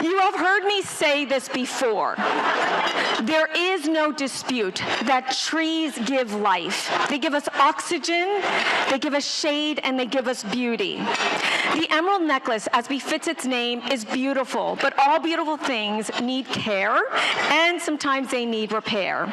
You have heard me say this before. There is no dispute that trees give life. They give us oxygen, they give us shade, and they give us beauty. The emerald necklace, as befits its name, is beautiful, but all beautiful things need care, and sometimes they need repair.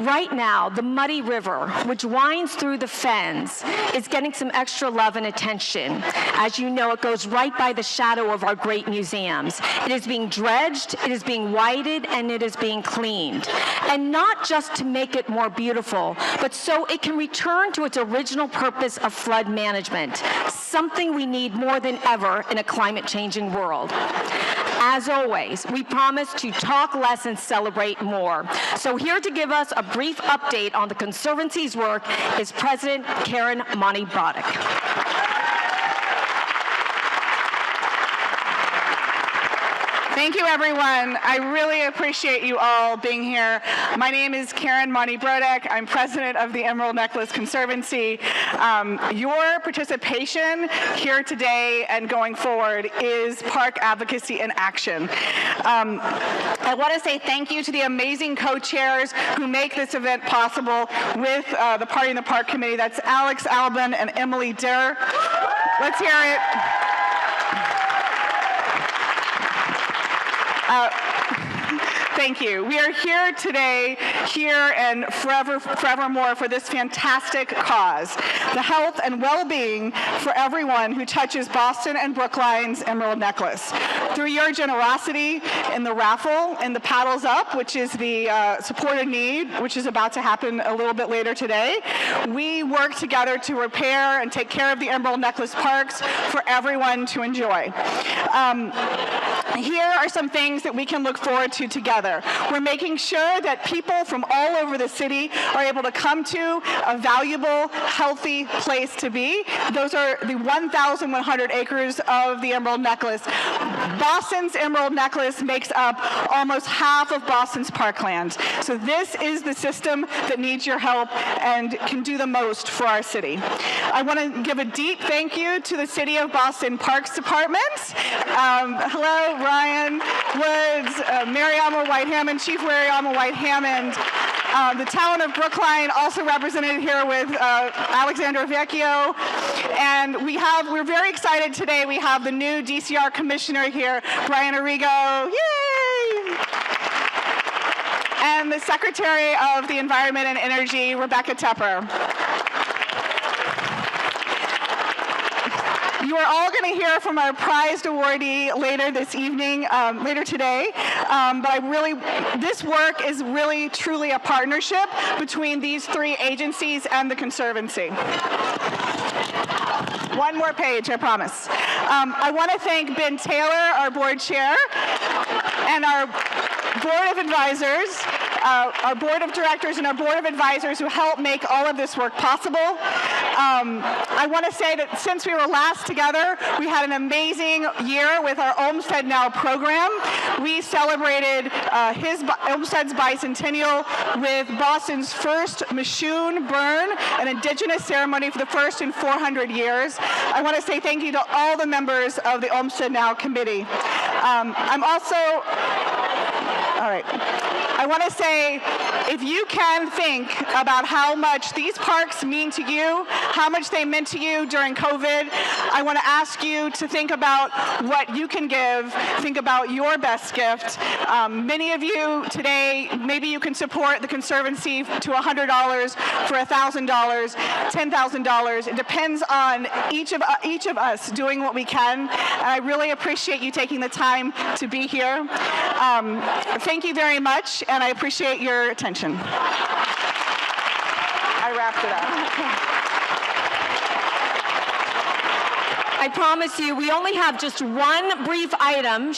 Right now, the muddy river, which winds through the fens, is getting some extra love and attention. As you know, it goes right by the shadow of our great museums. It is being dredged, it is being whited, and it is being cleaned. And not just to make it more beautiful, but so it can return to its original purpose of flood management, something we need more than ever in a climate-changing world. As always, we promise to talk less and celebrate more. So here to give us a brief update on the Conservancy's work is President Karen Monty-Broddick. Thank you, everyone. I really appreciate you all being here. My name is Karen Monty-Broddick. I'm president of the Emerald Necklace Conservancy. Your participation here today and going forward is park advocacy in action. I want to say thank you to the amazing co-chairs who make this event possible with the Party in the Park Committee. That's Alex Albin and Emily Derr. Let's hear it. Thank you. We are here today, here and forevermore for this fantastic cause, the health and well-being for everyone who touches Boston and Brookline's Emerald Necklace. Through your generosity in the raffle, in the Paddles Up, which is the supported need, which is about to happen a little bit later today, we work together to repair and take care of the Emerald Necklace parks for everyone to enjoy. Here are some things that we can look forward to together. We're making sure that people from all over the city are able to come to a valuable, healthy place to be. Those are the 1,100 acres of the Emerald Necklace. Boston's Emerald Necklace makes up almost half of Boston's parkland. So this is the system that needs your help and can do the most for our city. I want to give a deep thank you to the City of Boston Parks Department. Hello, Ryan Woods, Mariama White-Hammond, Chief Mariama White-Hammond. The town of Brookline also represented here with Alexandra Vecchio. And we're very excited today. We have the new DCR commissioner here, Brian Arrigo. Yay! And the Secretary of the Environment and Energy, Rebecca Tepper. You are all going to hear from our prized awardee later this evening, later today. But this work is really, truly a partnership between these three agencies and the Conservancy. One more page, I promise. I want to thank Ben Taylor, our board chair, and our board of advisors, our board of directors and our board of advisors who help make all of this work possible. I want to say that since we were last together, we had an amazing year with our Olmsted Now program. We celebrated Olmsted's bicentennial with Boston's first Machoon burn, an indigenous ceremony for the first in 400 years. I want to say thank you to all the members of the Olmsted Now committee. I want to say, if you can think about how much these parks mean to you, how much they meant to you during COVID, I want to ask you to think about what you can give, think about your best gift. Many of you today, maybe you can support the Conservancy to $100, for $1,000, $10,000. It depends on each of us doing what we can. And I really appreciate you taking the time to be here. Thank you very much, and I appreciate your attention. I wrapped it up. I promise you, we only have just one brief item.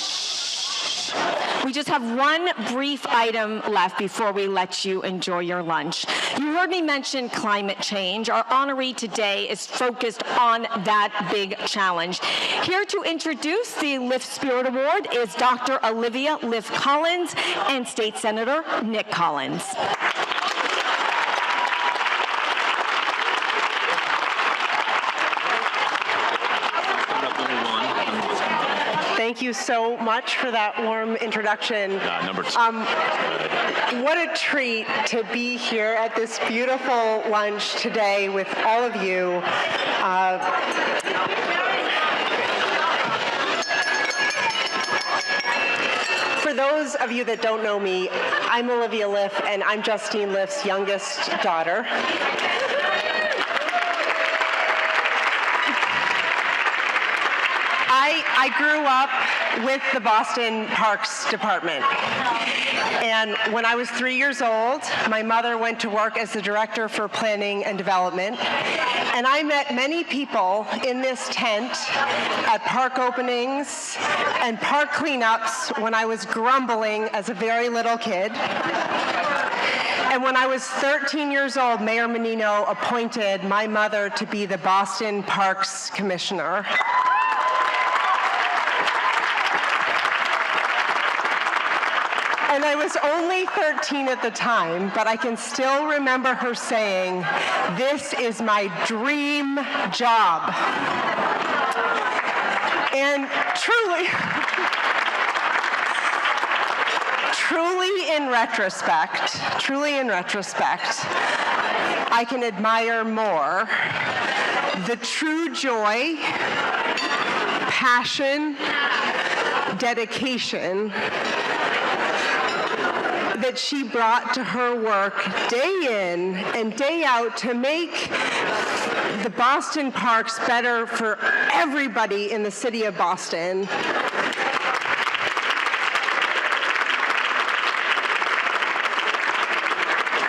We just have one brief item left before we let you enjoy your lunch. You heard me mention climate change. Our honoree today is focused on that big challenge. Here to introduce the Lift Spirit Award is Dr. Olivia Lift Collins and State Senator Nick Collins. Thank you so much for that warm introduction. Number two. What a treat to be here at this beautiful lunch today with all of you. For those of you that don't know me, I'm Olivia Liff, and I'm Justine Liff's youngest daughter. I grew up with the Boston Parks Department. And when I was 3 years old, my mother went to work as the director for planning and development. And I met many people in this tent at park openings and park cleanups when I was grumbling as a very little kid. And when I was 13 years old, Mayor Menino appointed my mother to be the Boston Parks Commissioner. And I was only 13 at the time, but I can still remember her saying, "This is my dream job." And truly in retrospect, I can admire more the true joy, passion, dedication that she brought to her work day in and day out to make the Boston parks better for everybody in the city of Boston.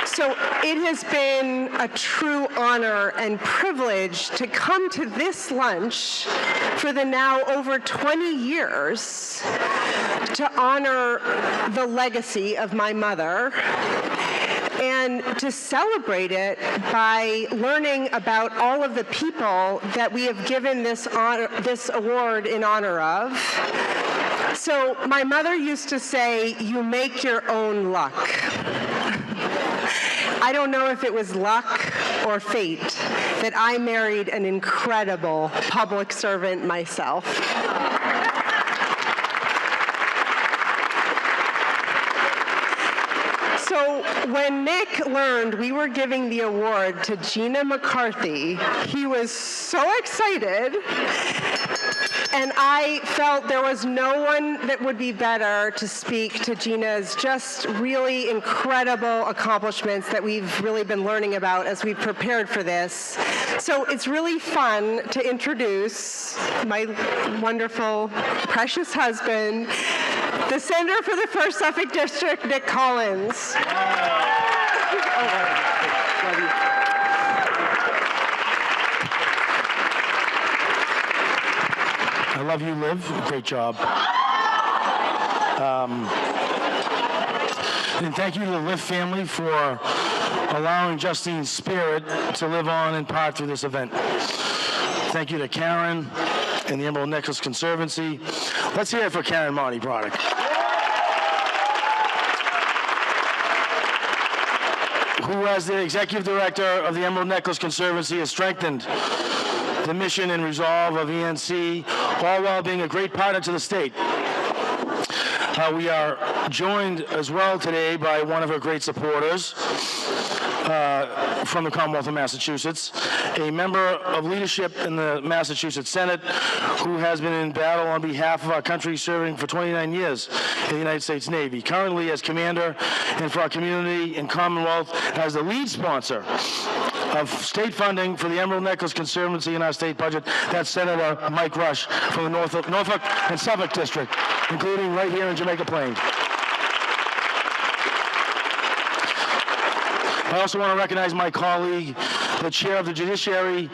So it has been a true honor and privilege to come to this lunch for the now over 20 years to honor the legacy of my mother and to celebrate it by learning about all of the people that we have given this award in honor of. So my mother used to say, "You make your own luck." I don't know if it was luck or fate that I married an incredible public servant myself. So when Nick learned we were giving the award to Gina McCarthy, he was so excited. And I felt there was no one that would be better to speak to Gina's just really incredible accomplishments that we've really been learning about as we've prepared for this. So it's really fun to introduce my wonderful, precious husband, the Senator for the 1st Suffolk District, Nick Collins. I love you, Liv. Great job. And thank you to the Liv family for allowing Justine's spirit to live on in part through this event. Thank you to Karen and the Emerald Necklace Conservancy. Let's hear it for Karen Monty Product. Who, as the executive director of the Emerald Necklace Conservancy, has strengthened the mission and resolve of ENC, all while being a great partner to the state. We are joined as well today by one of her great supporters from the Commonwealth of Massachusetts, a member of leadership in the Massachusetts Senate who has been in battle on behalf of our country, serving for 29 years in the United States Navy, currently as commander, and for our community and Commonwealth as the lead sponsor of state funding for the Emerald Necklace Conservancy in our state budget. That's Senator Mike Rush from the Norfolk and Suffolk District, including right here in Jamaica Plain. I also want to recognize my colleague, the chair of the Judiciary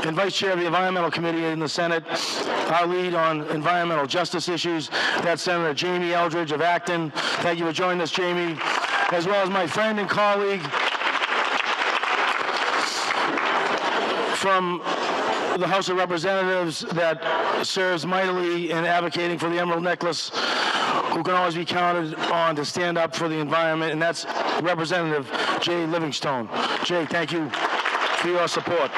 and vice chair of the Environmental Committee in the Senate, our lead on environmental justice issues. That's Senator Jamie Eldridge of Acton. Thank you for joining us, Jamie. As well as my friend and colleague from the House of Representatives that serves mightily in advocating for the Emerald Necklace, who can always be counted on to stand up for the environment, and that's Representative Jay Livingstone. Jay, thank you for your support.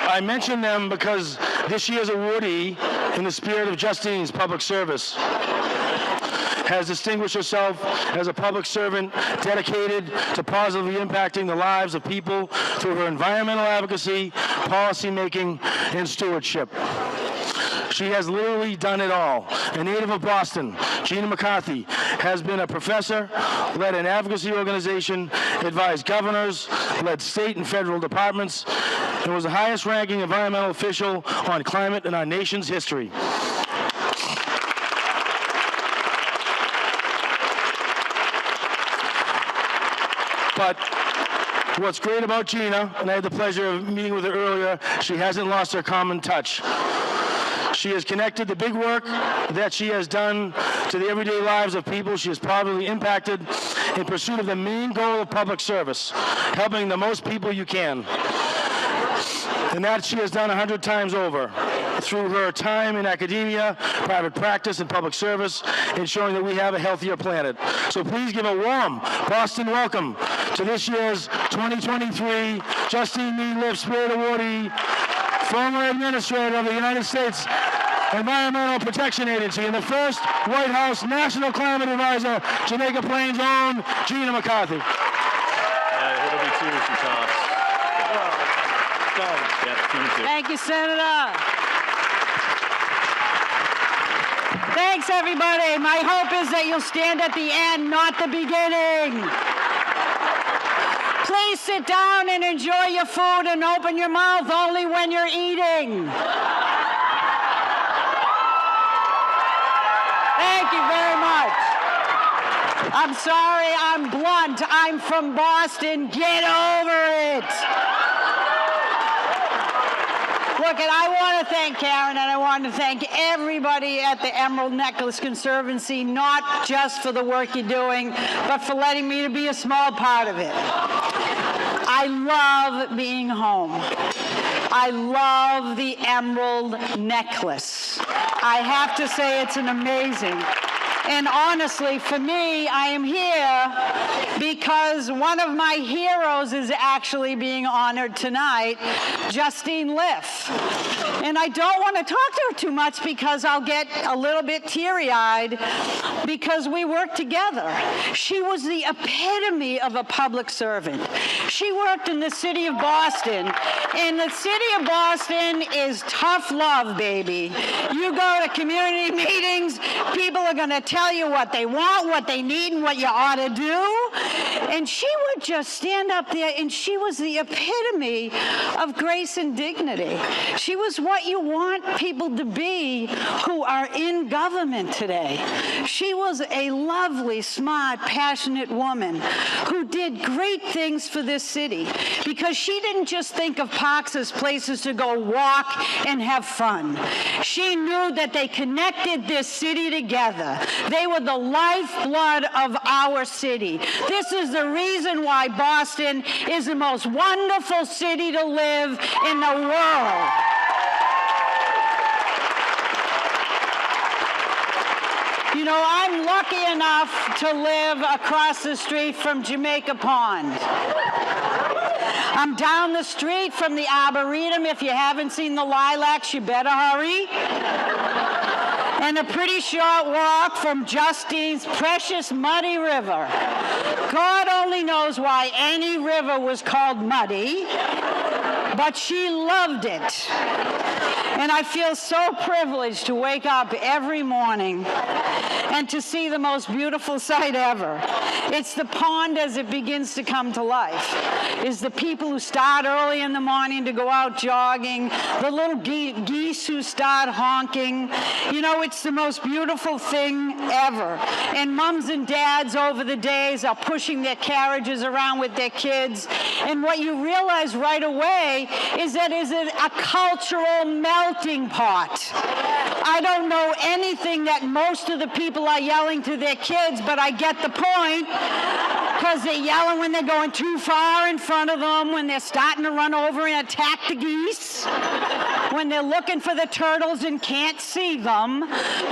I mention them because This year's awardee, in the spirit of Justine's public service, has distinguished herself as a public servant dedicated to positively impacting the lives of people through her environmental advocacy, policy making, and stewardship. She has literally done it all. A native of Boston, Gina McCarthy has been a professor, led an advocacy organization, advised governors, led state and federal departments, and was the highest ranking environmental official on climate in our nation's history. But what's great about Gina, and I had the pleasure of meeting with her earlier, she hasn't lost her common touch. She has connected the big work that she has done to the everyday lives of people she has positively impacted in pursuit of the main goal of public service, helping the most people you can. And that she has done 100 times over through her time in academia, private practice, and public service, ensuring that we have a healthier planet. So please give a warm Boston welcome to this year's 2023 Justine Mead Lift Spirit Awardee, former administrator of the United States Environmental Protection Agency, and the first White House National Climate Advisor, Jamaica Plains' own Gina McCarthy. It'll be two if you toss. Thank you, Senator. Thanks, everybody. My hope is that you'll stand at the end, not the beginning. Please sit down and enjoy your food and open your mouth only when you're eating. Thank you very much. I'm sorry, I'm blunt. I'm from Boston. Get over it. Look, and I want to thank Karen, and I want to thank everybody at the Emerald Necklace Conservancy, not just for the work you're doing, but for letting me to be a small part of it. I love being home. I love the Emerald Necklace. I have to say it's an amazing. And honestly, for me, I am here because one of my heroes is actually being honored tonight, Justine Liff. And I don't want to talk to her too much because I'll get a little bit teary-eyed because we worked together. She was the epitome of a public servant. She worked in the city of Boston. And the city of Boston is tough love, baby. You go to community meetings, people are going to tell you what they want, what they need, and what you ought to do. And she would just stand up there, and she was the epitome of grace and dignity. She was what you want people to be who are in government today. She was a lovely, smart, passionate woman who did great things for this city because she didn't just think of parks as places to go walk and have fun. She knew that they connected this city together. They were the lifeblood of our city. This is the reason why Boston is the most wonderful city to live in the world. You know, I'm lucky enough to live across the street from Jamaica Pond. I'm down the street from the Arboretum. If you haven't seen the lilacs, you better hurry. And a pretty short walk from Justine's precious muddy river. God only knows why any river was called muddy, but she loved it. And I feel so privileged to wake up every morning and to see the most beautiful sight ever. It's the pond as it begins to come to life. It's the people who start early in the morning to go out jogging, the little geese who start honking. You know, it's the most beautiful thing ever. And mums and dads over the days are pushing their carriages around with their kids. And what you realize right away is that it's a cultural melting pot. I don't know anything that most of the people are yelling to their kids, but I get the point. because they're yelling when they're going too far in front of them, when they're starting to run over and attack the geese, when they're looking for the turtles and can't see them.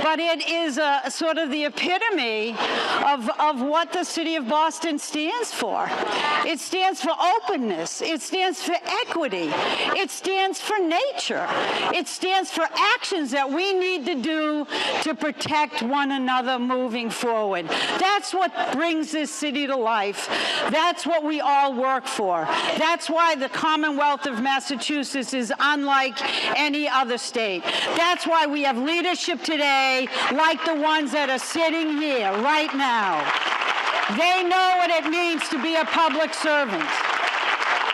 But it is sort of the epitome of what the city of Boston stands for. It stands for openness. It stands for equity. It stands for nature. It stands for actions that we need to do to protect one another moving forward. That's what brings this city to life. That's what we all work for. That's why the Commonwealth of Massachusetts is unlike any other state. That's why we have leadership today like the ones that are sitting here right now. They know what it means to be a public servant.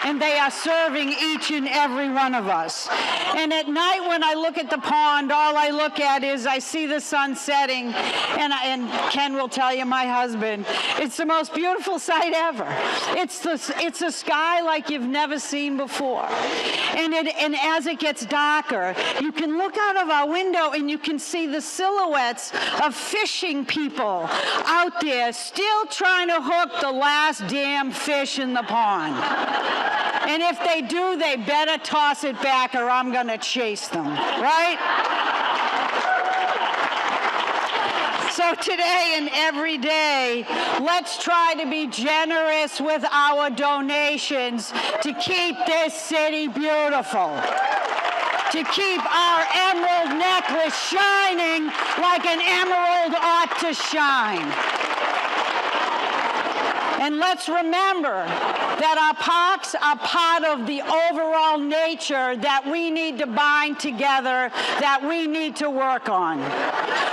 And they are serving each and every one of us. And at night when I look at the pond, all I look at is I see the sun setting, and Ken will tell you, my husband, it's the most beautiful sight ever. It's a sky like you've never seen before. And as it gets darker, you can look out of our window and you can see the silhouettes of fishing people out there still trying to hook the last damn fish in the pond. And if they do, they better toss it back or I'm going to chase them, right? So today and every day, let's try to be generous with our donations to keep this city beautiful, to keep our emerald necklace shining like an emerald ought to shine. And let's remember that our parks are part of the overall nature that we need to bind together, that we need to work on.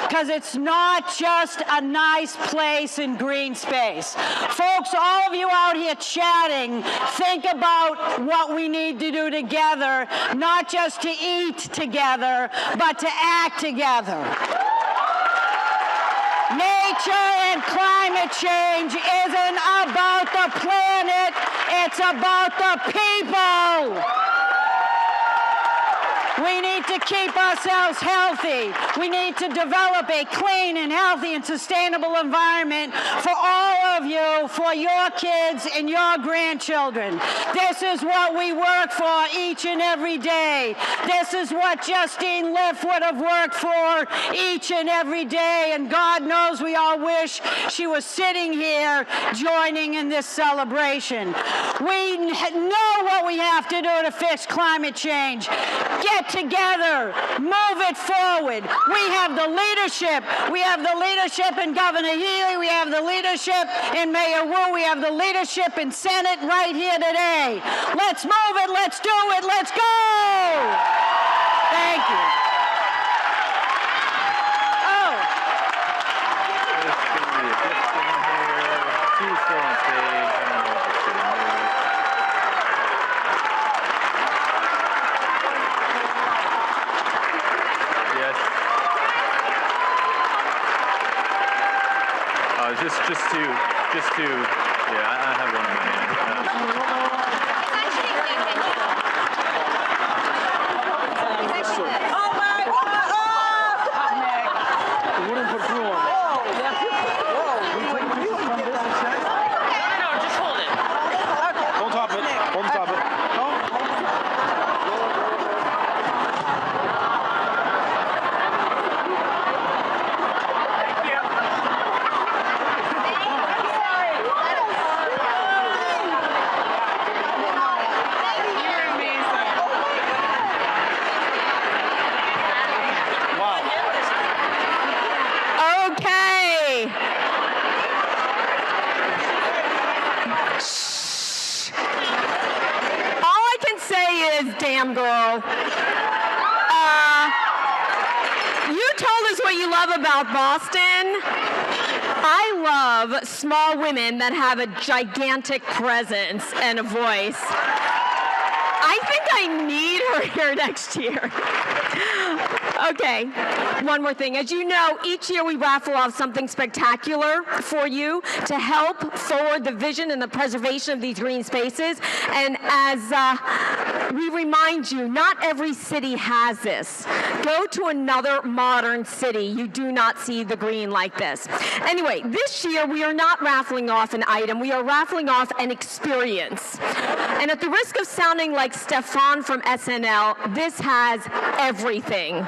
Because it's not just a nice place in green space. Folks, all of you out here chatting, think about what we need to do together, not just to eat together, but to act together. Nature and climate change isn't about the planet, it's about the people. We need to keep ourselves healthy. We need to develop a clean and healthy and sustainable environment for all of you, for your kids and your grandchildren. This is what we work for each and every day. This is what Justine Liff would have worked for each and every day. And God knows we all wish she was sitting here joining in this celebration. We know what we have to do to fix climate change. Get together, move it forward. We have the leadership. We have the leadership in Governor Healy. We have the leadership in Mayor Wu. We have the leadership in Senate right here today. Let's move it. Let's do it. Let's go. Thank you. Oh. She's still on stage. I don't know if it's getting moved. Yes. Just to, yeah, I have one in my hand. Damn girl. You told us what you love about Boston. I love small women that have a gigantic presence and a voice. I think I need her here next year. Okay, one more thing. As you know, each year we raffle off something spectacular for you to help forward the vision and the preservation of these green spaces. And as we remind you, not every city has this. Go to another modern city. You do not see the green like this. Anyway, this year we are not raffling off an item. We are raffling off an experience. And at the risk of sounding like Stefan from SNL, this has everything.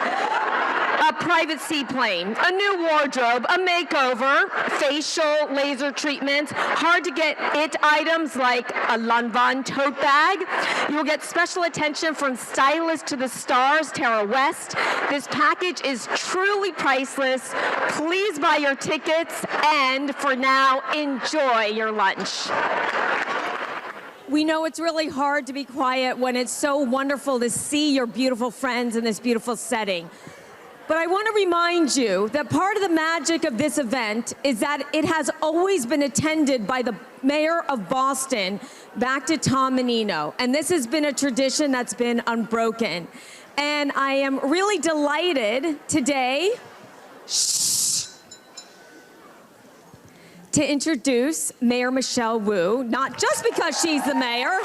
A private seaplane, a new wardrobe, a makeover, facial, laser treatments, hard-to-get it items like a Lanvin tote bag. You'll get special attention from stylist to the stars, Tara West. This package is truly priceless. Please buy your tickets, and for now, enjoy your lunch. We know it's really hard to be quiet when it's so wonderful to see your beautiful friends in this beautiful setting. But I want to remind you that part of the magic of this event is that it has always been attended by the mayor of Boston back to Tom Menino. And this has been a tradition that's been unbroken. And I am really delighted today to introduce Mayor Michelle Wu, not just because she's the mayor,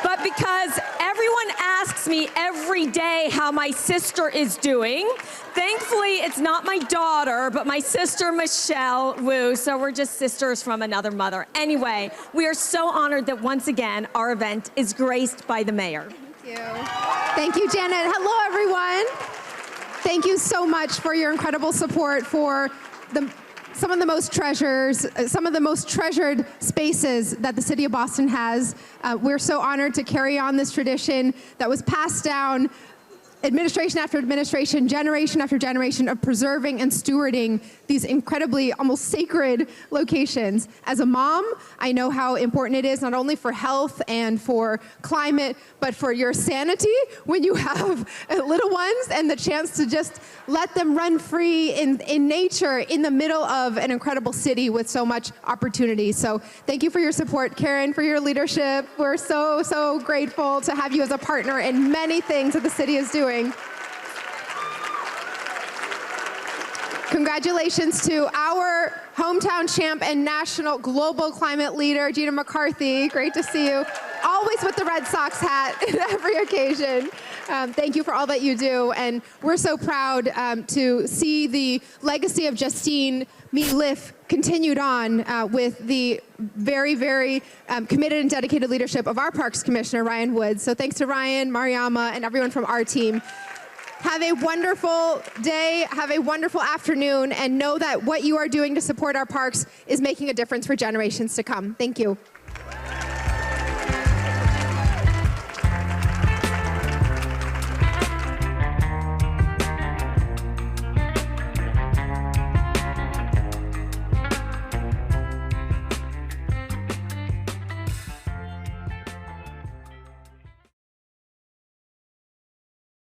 but because everyone asks me every day how my sister is doing. Thankfully, it's not my daughter, but my sister, Michelle Wu, so we're just sisters from another mother. Anyway, we are so honored that once again, our event is graced by the mayor. Thank you. Thank you, Janet. Hello, everyone. Thank you so much for your incredible support for some of the most treasured spaces that the city of Boston has. We're so honored to carry on this tradition that was passed down administration after administration, generation after generation of preserving and stewarding these incredibly almost sacred locations. As a mom, I know how important it is not only for health and for climate, but for your sanity when you have little ones and the chance to just let them run free in nature in the middle of an incredible city with so much opportunity. So thank you for your support, Karen, for your leadership. We're so, so grateful to have you as a partner in many things that the city is doing. Congratulations to our hometown champ and national global climate leader, Gina McCarthy. Great to see you. Always with the Red Sox hat in every occasion. Thank you for all that you do. And we're so proud to see the legacy of Justine Liff continued on with the very, very committed and dedicated leadership of our Parks Commissioner, Ryan Woods. So thanks to Ryan, Mariama, and everyone from our team. Have a wonderful day, have a wonderful afternoon, and know that what you are doing to support our parks is making a difference for generations to come. Thank you.